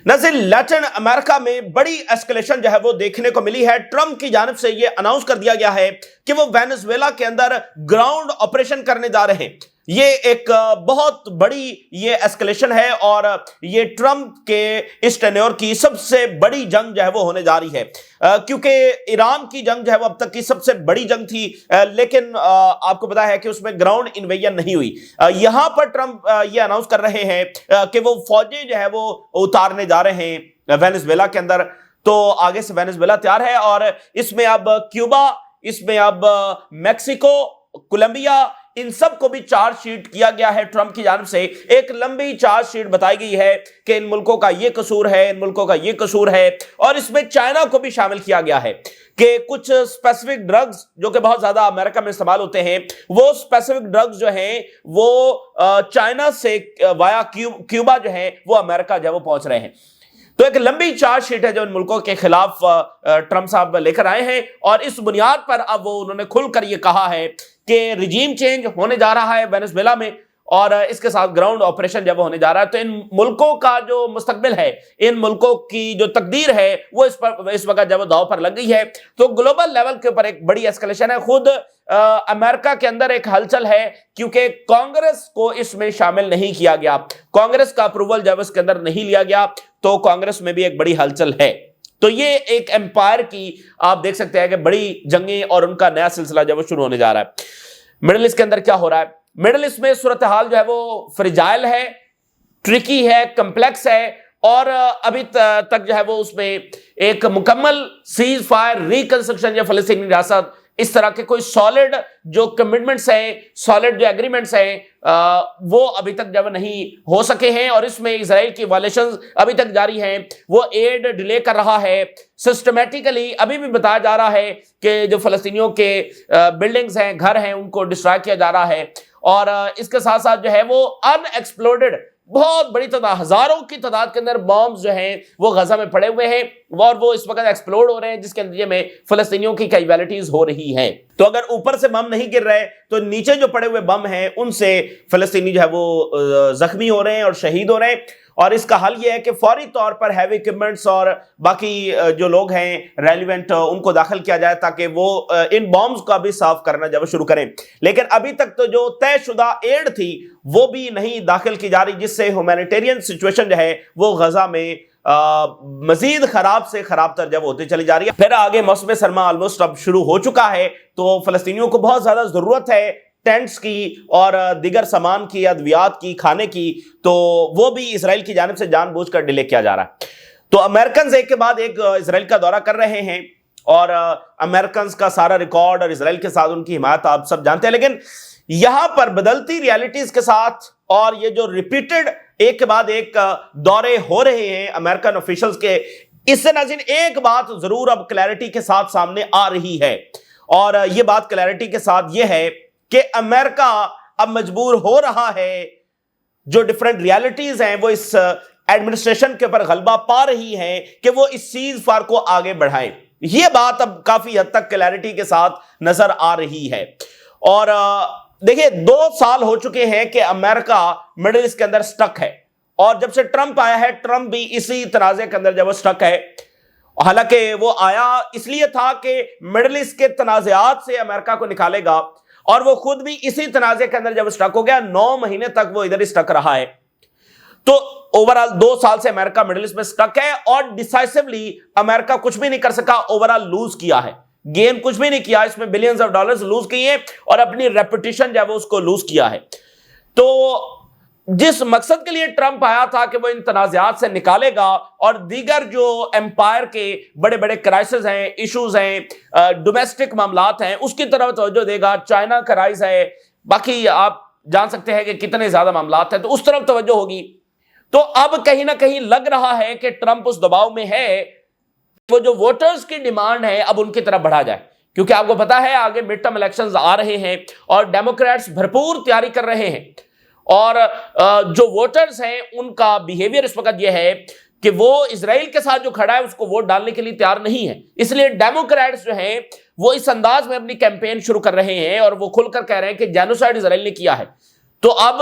ناظرین، لیٹن امریکہ میں بڑی ایسکلیشن جو ہے وہ دیکھنے کو ملی ہے۔ ٹرمپ کی جانب سے یہ اناؤنس کر دیا گیا ہے کہ وہ وینزویلا کے اندر گراؤنڈ آپریشن کرنے جا رہے ہیں۔ یہ ایک بہت بڑی یہ ایسکلیشن ہے اور یہ ٹرمپ کے اس ٹینیور کی سب سے بڑی جنگ جو ہے وہ ہونے جا رہی ہے، کیونکہ ایران کی جنگ جو ہے وہ اب تک کی سب سے بڑی جنگ تھی، لیکن آپ کو پتا ہے کہ اس میں گراؤنڈ انویژن نہیں ہوئی۔ یہاں پر ٹرمپ یہ اناؤنس کر رہے ہیں کہ وہ فوجیں جو ہے وہ اتارنے جا رہے ہیں وینزویلا کے اندر۔ تو آگے سے وینزویلا تیار ہے اور اس میں اب کیوبا، اس میں اب میکسیکو، کولمبیا، ان سب کو بھی چارج شیٹ کیا گیا ہے ٹرمپ کی جانب سے۔ ایک لمبی چارج شیٹ بتائی گئی ہے کہ ان ملکوں کا یہ قصور ہے، ان ملکوں کا یہ قصور ہے، اور اس میں چائنا کو بھی شامل کیا گیا ہے کہ کچھ اسپیسیفک ڈرگز جو کہ بہت زیادہ امریکہ میں استعمال ہوتے ہیں، وہ اسپیسیفک ڈرگز جو ہیں وہ چائنا سے وایا کیوبا جو ہے وہ امریکہ جو ہے وہ پہنچ رہے ہیں۔ تو ایک لمبی چارج شیٹ ہے جو ان ملکوں کے خلاف ٹرمپ صاحب لے کر آئے ہیں، اور اس بنیاد پر اب انہوں نے کھل کر یہ کہا ہے کہ رجیم چینج ہونے جا رہا ہے وینزویلا میں، اور اس کے ساتھ گراؤنڈ آپریشن جب ہونے جا رہا ہے تو ان ملکوں کا جو مستقبل ہے، ان ملکوں کی جو تقدیر ہے، وہ اس وقت جب داؤ پر لگ گئی ہے۔ تو گلوبل لیول کے اوپر ایک بڑی ایسکلیشن ہے۔ خود امریکہ کے اندر ایک ہلچل ہے کیونکہ کانگریس کو اس میں شامل نہیں کیا گیا، کانگریس کا اپروول جب اس کے اندر نہیں لیا گیا تو کانگریس میں بھی ایک بڑی ہلچل ہے۔ تو یہ ایک امپائر کی آپ دیکھ سکتے ہیں کہ بڑی جنگیں اور ان کا نیا سلسلہ جب وہ شروع ہونے جا رہا ہے۔ مڈل ایسٹ کے اندر کیا ہو رہا ہے؟ مڈل ایسٹ میں صورتحال جو ہے وہ فرجائل ہے، ٹرکی ہے، کمپلیکس ہے، اور ابھی تک جو ہے وہ اس میں ایک مکمل سیز فائر، ریکنسٹرکشن یا فلسطینی ریاست، اس طرح کے کوئی سالڈ جو کمٹمنٹس ہیں، سالڈ جو ایگریمنٹس ہیں، وہ ابھی تک جب نہیں ہو سکے ہیں، اور اس میں اسرائیل کی وائلیشنز ابھی تک جاری ہیں۔ وہ ایڈ ڈیلے کر رہا ہے، سسٹمیٹیکلی ابھی بھی بتایا جا رہا ہے کہ جو فلسطینیوں کے بلڈنگز ہیں، گھر ہیں، ان کو ڈسٹرائے کیا جا رہا ہے، اور اس کے ساتھ ساتھ جو ہے وہ ان ایکسپلوڈڈ بہت بڑی تعداد، ہزاروں کی تعداد کے اندر بامز جو ہیں وہ غزہ میں پڑے ہوئے ہیں، اور وہ اس وقت ایکسپلوڈ ہو رہے ہیں، جس کے نتیجے میں فلسطینیوں کی کیجویلٹیز ہو رہی ہیں۔ تو اگر اوپر سے بم نہیں گر رہے تو نیچے جو پڑے ہوئے بم ہیں ان سے فلسطینی جو ہے وہ زخمی ہو رہے ہیں اور شہید ہو رہے ہیں، اور اس کا حل یہ ہے کہ فوری طور پر ہیوی ایکوپمنٹس اور باقی جو لوگ ہیں ریلیونٹ ان کو داخل کیا جائے تاکہ وہ ان بامز کا بھی صاف کرنا جب شروع کریں۔ لیکن ابھی تک تو جو طے شدہ ایڈ تھی وہ بھی نہیں داخل کی جا رہی، جس سے ہیومینیٹیرین سچویشن جو ہے وہ غزہ میں مزید خراب سے خراب تر جب ہوتی چلی جا رہی ہے۔ پھر آگے موسم سرما آلموسٹ اب شروع ہو چکا ہے، تو فلسطینیوں کو بہت زیادہ ضرورت ہے ٹینٹس کی اور دیگر سامان کی، ادویات کی، کھانے کی، تو وہ بھی اسرائیل کی جانب سے جان بوجھ کر ڈیلے کیا جا رہا ہے۔ تو امریکنز ایک کے بعد ایک اسرائیل کا دورہ کر رہے ہیں، اور امریکنز کا سارا ریکارڈ اور اسرائیل کے ساتھ ان کی حمایت آپ سب جانتے ہیں، لیکن یہاں پر بدلتی ریالٹیز کے ساتھ اور یہ جو ریپیٹڈ ایک کے بعد ایک دورے ہو رہے ہیں امریکن آفیشلز کے، اس سے ناظرین ایک بات ضرور اب کلیئرٹی کے ساتھ سامنے آ رہی ہے، اور یہ بات کلیئرٹی کے ساتھ یہ ہے کہ امریکہ اب مجبور ہو رہا ہے، جو ڈیفرنٹ ریالٹیز ہیں وہ اس ایڈمنسٹریشن کے اوپر غلبہ پا رہی ہیں کہ وہ اس سیز فائر کو آگے بڑھائیں۔ یہ بات اب کافی حد تک کلیئرٹی کے ساتھ نظر آ رہی ہے۔ اور دیکھیں 2 سال ہو چکے ہیں کہ امریکہ مڈل ایسٹ کے اندر سٹک ہے، اور جب سے ٹرمپ آیا ہے ٹرمپ بھی اسی تنازع کے اندر جب وہ سٹک ہے۔ حالانکہ وہ آیا اس لیے تھا کہ مڈل ایسٹ کے تنازعات سے امریکہ کو نکالے گا، اور وہ خود بھی اسی تنازع کے اندر جب سٹک ہو گیا، 9 مہینے تک وہ ادھر ہی سٹک رہا ہے۔ تو اوورال 2 سال سے امریکہ مڈل ایسٹ میں سٹک ہے، اور ڈیسائسولی امریکہ کچھ بھی نہیں کر سکا، اوورال لوز کیا ہے، گین کچھ بھی نہیں کیا، اس میں بلینز آف ڈالرز لوز کیے اور اپنی ریپوٹیشن جو ہے وہ اس کو لوز کیا ہے۔ تو جس مقصد کے لیے ٹرمپ آیا تھا کہ وہ ان تنازعات سے نکالے گا اور دیگر جو امپائر کے بڑے بڑے کرائسز ہیں، ایشوز ہیں، ڈومیسٹک معاملات ہیں، اس کی طرف توجہ دے گا، چائنا کا رائز ہے، باقی آپ جان سکتے ہیں کہ کتنے زیادہ معاملات ہیں، تو اس طرف توجہ ہوگی۔ تو اب کہیں نہ کہیں لگ رہا ہے کہ ٹرمپ اس دباؤ میں ہے، وہ جو ووٹرز کی ڈیمانڈ ہے اب ان کی طرف بڑھا جائے، کیونکہ آپ کو پتا ہے آگے مڈ ٹرم الیکشنز آ رہے ہیں اور ڈیموکریٹس بھرپور تیاری کر رہے ہیں، اور جو ووٹرز ہیں ان کا بیہیویئر اس وقت یہ ہے کہ وہ اسرائیل کے ساتھ جو کھڑا ہے اس کو ووٹ ڈالنے کے لیے تیار نہیں ہے، اس لیے ڈیموکریٹس جو ہیں وہ اس انداز میں اپنی کیمپین شروع کر رہے ہیں، اور وہ کھل کر کہہ رہے ہیں کہ جینوسائیڈ اسرائیل نے کیا ہے۔ تو اب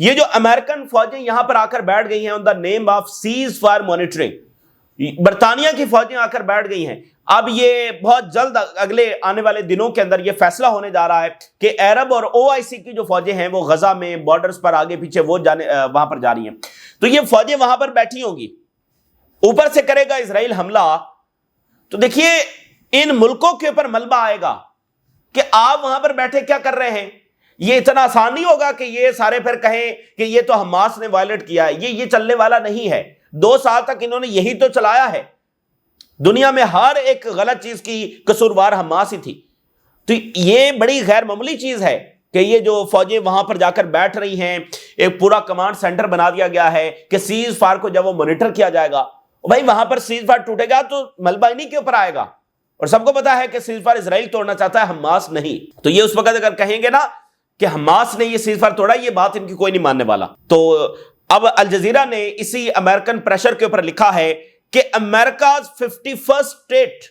یہ جو امریکن فوجیں یہاں پر آ کر بیٹھ گئی ہیں on the name of ceasefire monitoring, برطانیہ کی فوجیں آ کر بیٹھ گئی ہیں، اب یہ بہت جلد اگلے آنے والے دنوں کے اندر یہ فیصلہ ہونے جا رہا ہے کہ عرب اور OIC کی جو فوجیں ہیں وہ غزہ میں بارڈرز پر آگے پیچھے وہ وہاں پر جا رہی ہیں، تو یہ فوجیں وہاں پر بیٹھی ہوں گی، اوپر سے کرے گا اسرائیل حملہ، تو دیکھیے ان ملکوں کے اوپر ملبہ آئے گا کہ آپ وہاں پر بیٹھے کیا کر رہے ہیں۔ یہ اتنا آسان نہیں ہوگا کہ یہ سارے پھر کہیں کہ یہ تو حماس نے وائلیٹ کیا ہے، یہ چلنے والا نہیں ہے۔ 2 سال تک انہوں نے یہی تو چلایا ہے، دنیا میں ہر ایک غلط چیز کی قصوروار حماس ہی تھی، تو یہ بڑی غیر معمولی چیز ہے کہ یہ جو فوجیں وہاں پر جا کر بیٹھ رہی ہیں، ایک پورا کمانڈ سینٹر بنا دیا گیا ہے کہ سیز فائر کو جب وہ مانیٹر کیا جائے گا، بھائی وہاں پر سیز فائر ٹوٹے گا تو ملبہ انہی کے اوپر آئے گا، اور سب کو پتا ہے کہ سیز فائر اسرائیل توڑنا چاہتا ہے، حماس نہیں۔ تو یہ اس وقت اگر کہیں گے نا کہ حماس نے یہ سیز فائر توڑا، یہ بات ان کی کوئی نہیں ماننے والا۔ تو اب الجزیرہ نے اسی امریکن پریشر کے اوپر لکھا ہے کہ امریکہ 51st اسٹیٹ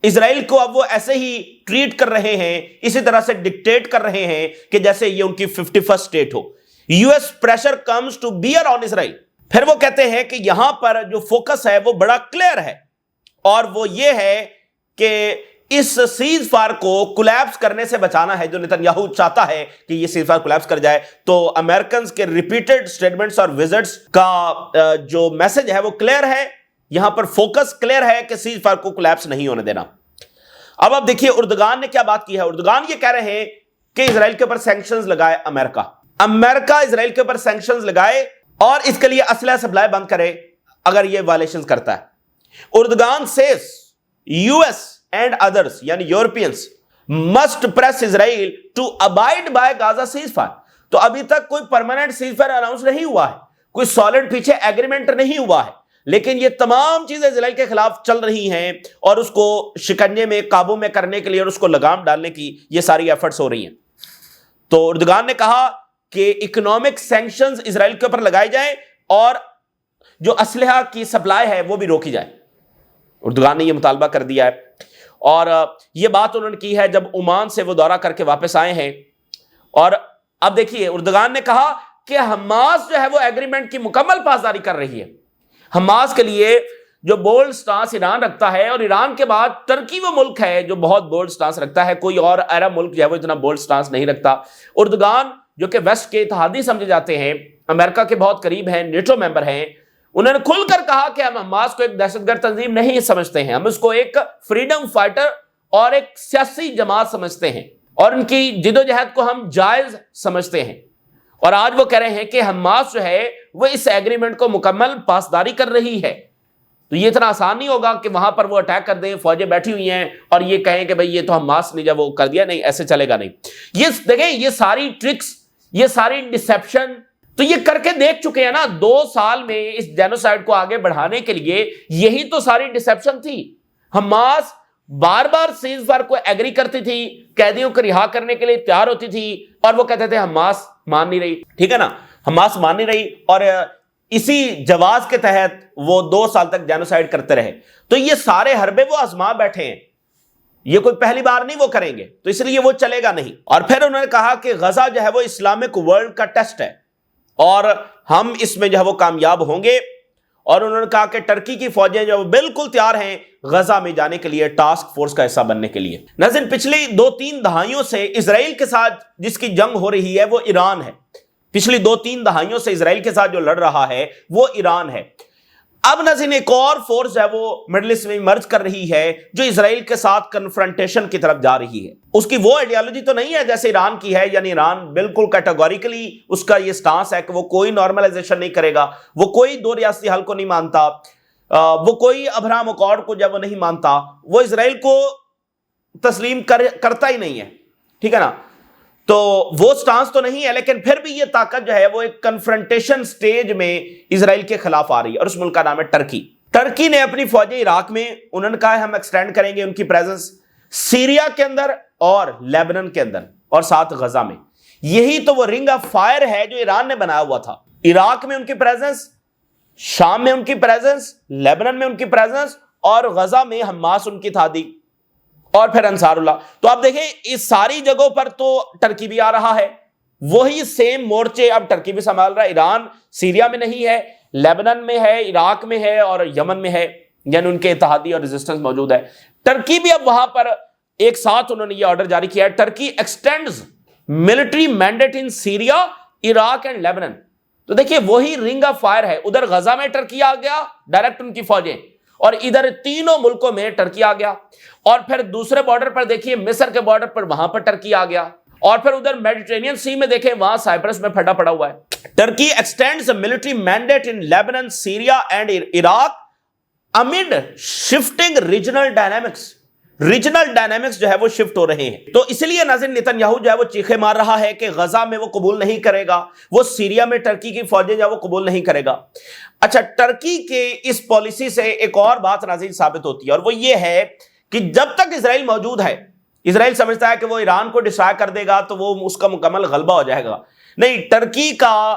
اسرائیل کو اب وہ ایسے ہی ٹریٹ کر رہے ہیں، اسی طرح سے ڈکٹیٹ کر رہے ہیں کہ جیسے یہ ان کی 51st اسٹیٹ ہو۔ US pressure comes to bear on Israel. پھر وہ کہتے ہیں کہ یہاں پر جو فوکس ہے وہ بڑا کلیئر ہے، اور وہ یہ ہے کہ اس سیز فائر کو کولیپس کرنے سے بچانا ہے، جو نتنیاہو چاہتا ہے کہ یہ سیز فائر کولیپس کر جائے۔ تو امریکنز کے ریپیٹڈ سٹیٹمنٹس اور وزٹس کا جو میسج ہے وہ کلیئر ہے، یہاں پر فوکس کلیئر ہے کہ سیز فائر کو کولیپس نہیں ہونے دینا۔ اب آپ دیکھیے اردگان نے کیا بات کی ہے۔ اردگان یہ کہہ رہے ہیں کہ اسرائیل کے اوپر سینکشنز لگائے امریکہ اسرائیل کے اوپر سینکشنز لگائے اور اس کے لیے اسلحہ سپلائی بند کرے اگر یہ وائلیشنز کرتا ہے۔ Erdogan says US and others یعنی Europeans must press Israel to abide by Gaza ceasefire۔ تو ابھی تک کوئی پرماننٹ سیز فائر اناؤنس نہیں ہوا ہے، کوئی سالڈ پیچھے ایگریمنٹ نہیں ہوا ہے، لیکن یہ تمام چیزیں اسرائیل کے خلاف چل رہی ہیں اور اس کو شکنجے میں قابو میں کرنے کے لیے اور اس کو لگام ڈالنے کی یہ ساری ایفرٹس ہو رہی ہیں۔ تو اردگان نے کہا کہ اکنامک سینکشنز اسرائیل کے اوپر لگائے جائیں اور جو اسلحہ کی سپلائی ہے وہ بھی روکی جائے۔ اردگان نے یہ مطالبہ کر دیا ہے، اور یہ بات انہوں نے کی ہے جب عمان سے وہ دورہ کر کے واپس آئے ہیں۔ اور اب دیکھیے اردگان نے کہا کہ حماس جو ہے وہ ایگریمنٹ کی مکمل پاسداری کر رہی ہے۔ حماس کے لیے جو بولڈ سٹانس ایران رکھتا ہے، اور ایران کے بعد ترکی وہ ملک ہے جو بہت بولڈ سٹانس رکھتا ہے، کوئی اور عرب ملک جو ہے وہ اتنا بولڈ سٹانس نہیں رکھتا۔ اردگان جو کہ ویسٹ کے اتحادی سمجھے جاتے ہیں، امریکہ کے بہت قریب ہیں، نیٹو ممبر ہیں، انہوں نے کھل کر کہا کہ ہم حماس کو ایک دہشت گرد تنظیم نہیں سمجھتے ہیں، ہم اس کو ایک فریڈم فائٹر اور ایک سیاسی جماعت سمجھتے ہیں، اور ان کی جدوجہد کو ہم جائز سمجھتے ہیں۔ اور آج وہ کہہ رہے ہیں کہ حماس جو ہے وہ اس ایگریمنٹ کو مکمل پاسداری کر رہی ہے۔ تو یہ اتنا آسان نہیں ہوگا کہ وہاں پر وہ اٹیک کر دیں، فوجیں بیٹھی ہوئی ہیں اور یہ کہیں کہ بھئی یہ تو حماس نے جب وہ کر دیا، نہیں ایسے چلے گا نہیں۔ یہ دیکھیں یہ ساری ٹرکس، یہ ساری ڈسیپشن تو یہ کر کے دیکھ چکے ہیں نا 2 سال میں اس جینوسائیڈ کو آگے بڑھانے کے لیے، یہی تو ساری ڈسیپشن تھی۔ حماس بار بار سیز فائر کو ایگری کرتی تھی، قیدیوں کو رہا کرنے کے لیے تیار ہوتی تھی، اور وہ کہتے تھے حماس مان نہیں رہی، ٹھیک ہے نا، حماس مان نہیں رہی، اور اسی جواز کے تحت وہ 2 سال تک جینوسائیڈ کرتے رہے۔ تو یہ سارے حربے وہ آزما بیٹھے ہیں، یہ کوئی پہلی بار نہیں وہ کریں گے، تو اس لیے وہ چلے گا نہیں۔ اور پھر انہوں نے کہا کہ غزہ جو ہے وہ اسلامک ورلڈ کا ٹیسٹ ہے اور ہم اس میں جو ہے وہ کامیاب ہوں گے، اور انہوں نے کہا کہ ٹرکی کی فوجیں جو بالکل تیار ہیں غزہ میں جانے کے لیے، ٹاسک فورس کا حصہ بننے کے لیے۔ ناظرین پچھلی 2-3 دہائیوں سے اسرائیل کے ساتھ جس کی جنگ ہو رہی ہے وہ ایران ہے، پچھلی 2-3 دہائیوں سے اسرائیل کے ساتھ جو لڑ رہا ہے وہ ایران ہے۔ اب ناظرین ایک اور فورس ہے وہ مڈل ایسٹ میں مرج کر رہی ہے جو اسرائیل کے ساتھ کنفرنٹیشن کی طرف جا رہی ہے۔ اس کی وہ آئیڈیالوجی تو نہیں ہے جیسے ایران کی ہے، یعنی ایران بالکل کیٹیگوریکلی اس کا یہ سٹانس ہے کہ وہ کوئی نارملائزیشن نہیں کرے گا، وہ کوئی 2 ریاستی حل کو نہیں مانتا، وہ کوئی ابراہم اکارڈ کو جب وہ نہیں مانتا، وہ اسرائیل کو تسلیم کرتا ہی نہیں ہے، ٹھیک ہے نا۔ تو وہ سٹانس تو نہیں ہے، لیکن پھر بھی یہ طاقت جو ہے وہ ایک کنفرنٹیشن سٹیج میں اسرائیل کے خلاف آ رہی ہے، اور اس ملک کا نام ہے ٹرکی۔ ٹرکی نے اپنی فوجیں عراق میں، انہوں نے کہا ہے ہم ایکسٹینڈ کریں گے ان کی پریزنس سیریا کے اندر اور لیبنن کے اندر اور ساتھ غزہ میں۔ یہی تو وہ رنگ آف فائر ہے جو ایران نے بنایا ہوا تھا۔ عراق میں ان کی پریزنس، شام میں ان کی پریزنس، لیبنن میں ان کی پریزنس، اور غزہ میں حماس ان کی تھا دی، اور پھر انصار اللہ۔ تو آپ دیکھیں اس ساری جگہوں پر تو ٹرکی بھی آ رہا ہے، وہی سیم مورچے اب ٹرکی بھی سنبھال رہا ہے. ایران سیریا میں نہیں ہے, لیبنان میں ہے, عراق میں ہے اور یمن میں ہے, یعنی ان کے اتحادی اور ریزسٹنس موجود ہے. ٹرکی بھی اب وہاں پر ایک ساتھ انہوں نے یہ آرڈر جاری کیا ہے, Turkey extends military mandate in Syria, Iraq and Lebanon. تو دیکھیے وہی رنگ آف فائر ہے, ادھر غزہ میں ٹرکی آ گیا ڈائریکٹ ان کی فوجیں, اور ادھر تینوں ملکوں میں ٹرکی آ گیا, اور پھر دوسرے بارڈر پر دیکھیے مصر کے بارڈر پر وہاں پر ٹرکی آ گیا, اور پھر ادھر میڈیٹرینین سی میں دیکھیں وہاں سائپرس میں پھٹا پڑا ہوا ہے. Turkey extends military mandate in Lebanon, Syria and Iraq amid shifting regional dynamics. Regional dynamics جو ہے وہ شفٹ ہو رہے ہیں. تو اس لیے ناظرین نتن یاہو جو ہے وہ چیخے مار رہا ہے کہ غزہ میں وہ قبول نہیں کرے گا, وہ سیریا میں ٹرکی کی فوجیں جو ہے وہ قبول نہیں کرے گا. اچھا, ٹرکی کے اس پالیسی سے ایک اور بات ناظرین ثابت ہوتی ہے, اور وہ یہ ہے کہ جب تک اسرائیل موجود ہے, اسرائیل سمجھتا ہے کہ وہ ایران کو ڈسٹرائے کر دے گا تو وہ اس کا مکمل غلبہ ہو جائے گا. نہیں, ٹرکی کا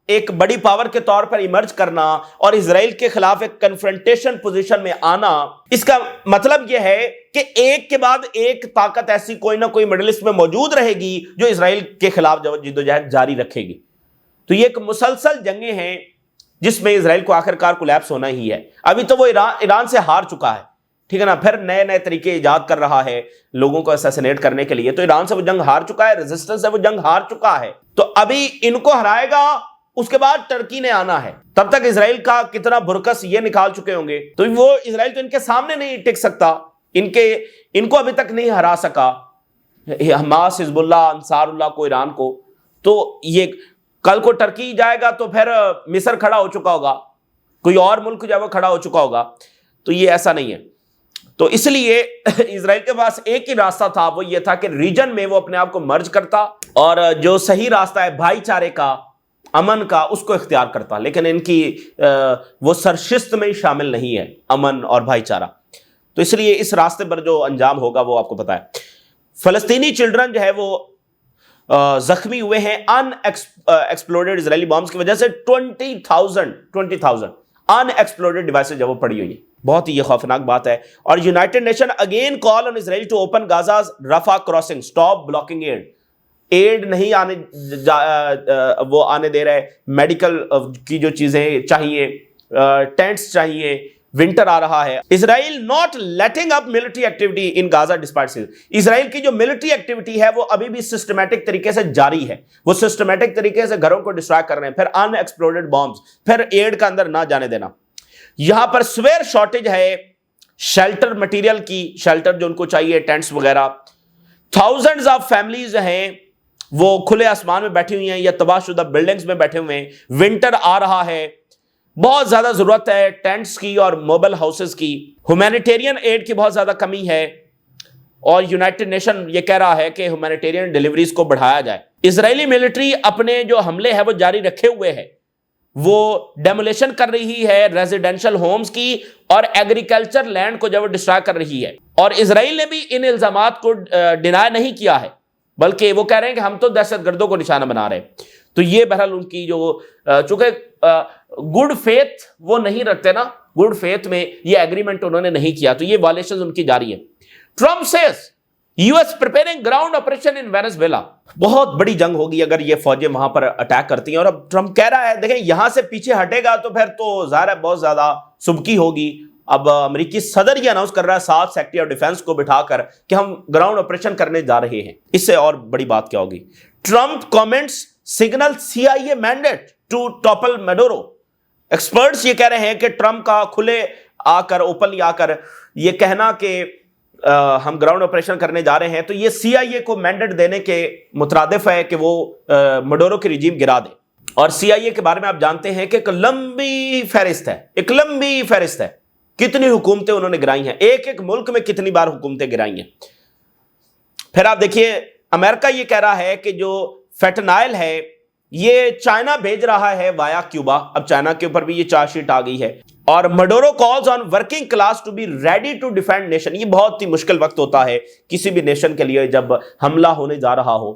ایک بڑی پاور کے طور پر ایمرج کرنا اور اسرائیل کے خلاف ایک کنفرنٹیشن پوزیشن میں آنا, اس کا مطلب یہ ہے کہ ایک کے بعد ایک طاقت ایسی کوئی نہ کوئی مڈل ایسٹ میں موجود رہے گی جو اسرائیل کے خلاف جدوجہد جاری رکھے گی. تو یہ ایک مسلسل جنگیں ہیں جس میں اسرائیل کو آخرکار کولیپس ہونا ہی ہے. ابھی تو وہ ایران سے ہار چکا ہے, ٹھیک ہے نا, پھر نئے نئے طریقے ایجاد کر رہا ہے لوگوں کو اسیسینیٹ کرنے کے لیے. تو ایران سے وہ جنگ ہار چکا ہے, ریزسٹنس سے وہ جنگ ہار چکا ہے. تو ابھی ان کو ہرائے گا, اس کے بعد ٹرکی نے آنا ہے. تب تک اسرائیل کا کتنا برکس یہ نکال چکے ہوں گے, تو وہ اسرائیل تو ان کے سامنے نہیں ٹک سکتا, ان کو ابھی تک نہیں ہرا سکا حماس, حزب اللہ, انصار اللہ کو, ایران کو. تو یہ کل کو ٹرکی جائے گا تو پھر مصر کھڑا ہو چکا ہوگا, کوئی اور ملک جو ہے وہ کھڑا ہو چکا ہوگا. تو یہ ایسا نہیں ہے. تو اس لیے اسرائیل کے پاس ایک ہی راستہ تھا, وہ یہ تھا کہ ریجن میں وہ اپنے آپ کو مرج کرتا اور جو صحیح راستہ ہے بھائی چارے کا, امن کا, اس کو اختیار کرتا. لیکن ان کی وہ سرشست میں شامل نہیں ہے امن اور بھائی چارہ. تو اس لیے اس راستے پر جو انجام ہوگا وہ آپ کو پتا ہے. فلسطینی چلڈرن جو ہے وہ زخمی ہوئے ہیں ان ایکسپلوڈڈ اسرائیلی بامز کی وجہ سے. 20,000 ان ایکسپلوڈڈ ڈیوائسز جو وہ پڑی ہوئی ہیں. بہت ہی یہ خوفناک بات ہے. اور United Nation again call on Israel to open Gaza's Rafah crossing, stop blocking aid نہیں وہ آنے دے رہے. میڈیکل کی جو چیزیں چاہیے, ٹینٹس چاہیے, ونٹر آ رہا ہے. Israel not letting up military activity in Gaza despite season. Israel کی جو ملٹری ایکٹیویٹی ہے وہ ابھی بھی سسٹمیٹک طریقے سے جاری ہے. وہ سسٹمیٹک طریقے سے گھروں کو ڈسٹرائے کر رہے ہیں, پھر ان ایکسپلوڈڈ بامز, پھر ایڈ کا اندر نہ جانے دینا. یہاں پر سویر شارٹیج ہے شیلٹر مٹیریل کی, شیلٹر جو ان کو چاہیے, ٹینٹس وغیرہ. تھاؤزنڈز آف فیملیز ہیں وہ کھلے آسمان میں بیٹھی ہوئی ہیں یا تباہ شدہ بلڈنگز میں بیٹھے ہوئے ہیں. ونٹر آ رہا ہے, بہت زیادہ ضرورت ہے ٹینٹس کی اور موبل ہاؤسز کی. ہیومینیٹیرین ایڈ کی بہت زیادہ کمی ہے, اور یونائٹڈ نیشن یہ کہہ رہا ہے کہ ہیومینیٹیرین ڈیلیوریز کو بڑھایا جائے. اسرائیلی ملٹری اپنے جو حملے ہیں وہ جاری رکھے ہوئے ہیں, وہ ڈیمولیشن کر رہی ہے ریزیڈینشل ہومز کی اور ایگریکلچر لینڈ کو جب ڈسٹرائے کر رہی ہے. اور اسرائیل نے بھی ان الزامات کو ڈینائی نہیں کیا ہے, بلکہ وہ کہہ رہے ہیں کہ ہم تو دہشت گردوں کو نشانہ بنا رہے ہیں. تو یہ بہرحال ان کی جو چونکہ گڈ فیتھ وہ نہیں رکھتے نا, گڈ فیتھ میں یہ ایگریمنٹ انہوں نے نہیں کیا, تو یہ وائلیشنز ان کی جاری ہیں. Trump says U S preparing ground operation in Venezuela. بہت بڑی جنگ ہوگی اگر یہ فوجیں وہاں پر اٹیک کرتی ہیں. اور اب ٹرمپ کہہ رہا ہے دیکھیں یہاں سے پیچھے ہٹے گا تو پھر تو ظاہر ہے بہت زیادہ سبکی ہوگی. اب امریکی صدر یہ اناؤنس کر رہا ہے 7 سیکٹری آف ڈیفنس کو بٹھا کر کہ ہم گراؤنڈ آپریشن کرنے جا رہے ہیں. اس سے اور بڑی بات کیا ہوگی. Trump comments signal CIA mandate to topple Maduro. Experts یہ کہہ رہے ہیں کہ ٹرمپ کا کھلے آ کر, اوپنلی آ کر یہ کہنا کہ ہم گراؤنڈ آپریشن کرنے جا رہے ہیں, تو یہ CIA کو مینڈیٹ دینے کے مترادف ہے کہ وہ میڈورو کی رجیم گرا دے. اور CIA کے بارے میں آپ جانتے ہیں کہ ایک لمبی فہرست ہے, کتنی حکومتیں انہوں نے گرائی ہیں, ایک ایک ملک میں کتنی بار حکومتیں گرائی ہیں. پھر آپ دیکھیے امریکہ یہ کہہ رہا ہے کہ جو فیٹنائل ہے یہ چائنا بھیج رہا ہے وایا کیوبا. اب چائنا کے اوپر بھی یہ چارج شیٹ آ گئی ہے. اور Maduro calls on working class to be ready to defend nation. یہ بہت ہی مشکل وقت ہوتا ہے کسی بھی نیشن کے لیے جب حملہ ہونے جا رہا ہو.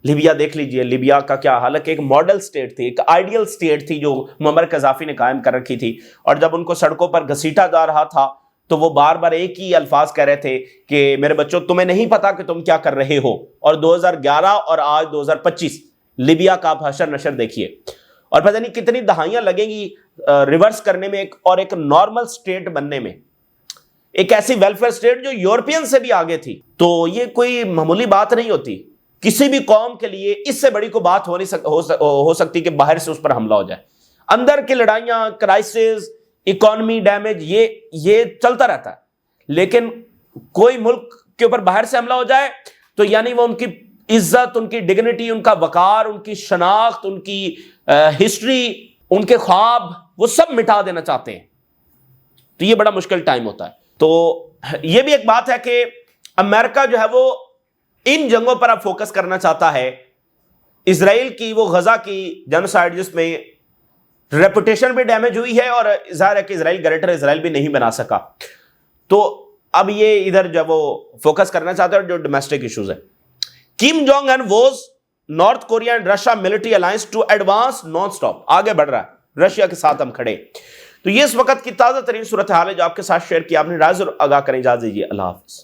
لیبیا دیکھ لیجئے, لیبیا کا کیا حال ہے کہ ایک ماڈل سٹیٹ تھی, ایک آئیڈیل سٹیٹ تھی جو معمر قذافی نے قائم کر رکھی تھی, اور جب ان کو سڑکوں پر گھسیٹا جا رہا تھا تو وہ بار بار ایک ہی الفاظ کہہ رہے تھے کہ میرے بچوں تمہیں نہیں پتا کہ تم کیا کر رہے ہو. اور 2011 اور آج 2025 لیبیا کا آپ حشر نشر دیکھیے, اور پتہ نہیں کتنی دہائیاں لگیں گی ریورس کرنے میں اور ایک نارمل سٹیٹ بننے میں, ایک ایسی ویلفیئر سٹیٹ جو یورپین سے بھی آگے تھی. تو یہ کوئی معمولی بات نہیں ہوتی. کسی بھی قوم کے لیے اس سے بڑی کوئی بات ہو سکتی کہ باہر سے اس پر حملہ ہو جائے. اندر کی لڑائیاں, کرائسس, اکانومی ڈیمیج, یہ چلتا رہتا ہے. لیکن کوئی ملک کے اوپر باہر سے حملہ ہو جائے تو یعنی وہ ان کی عزت, ان کی ڈگنیٹی, ان کا وقار, ان کی شناخت, ان کی ہسٹری, ان کے خواب, وہ سب مٹا دینا چاہتے ہیں. تو یہ بڑا مشکل ٹائم ہوتا ہے. تو یہ بھی ایک بات ہے کہ امریکہ جو ہے وہ ان جنگوں پر اب فوکس کرنا چاہتا ہے. اسرائیل کی وہ غزہ کی جنوسائیڈ جس میں ریپوٹیشن بھی ڈیمیج ہوئی ہے اور ظاہر ہے کہ اسرائیل گریٹر اسرائیل بھی نہیں بنا سکا. تو اب یہ ادھر جب وہ فوکس کرنا چاہتا ہے جو ڈومیسٹک ایشوز ہے. Kim Jong Un vows North Korea and Russia military alliance to advance non stop, آگے بڑھ رہا ہے, رشیا کے ساتھ ہم کھڑے. تو یہ اس وقت کی تازہ ترین صورتحال ہے جو آپ کے ساتھ شیئر کیا. آپ نے رائے ضرور آگاہ کریں. اجازت دیجیے, اللہ حافظ.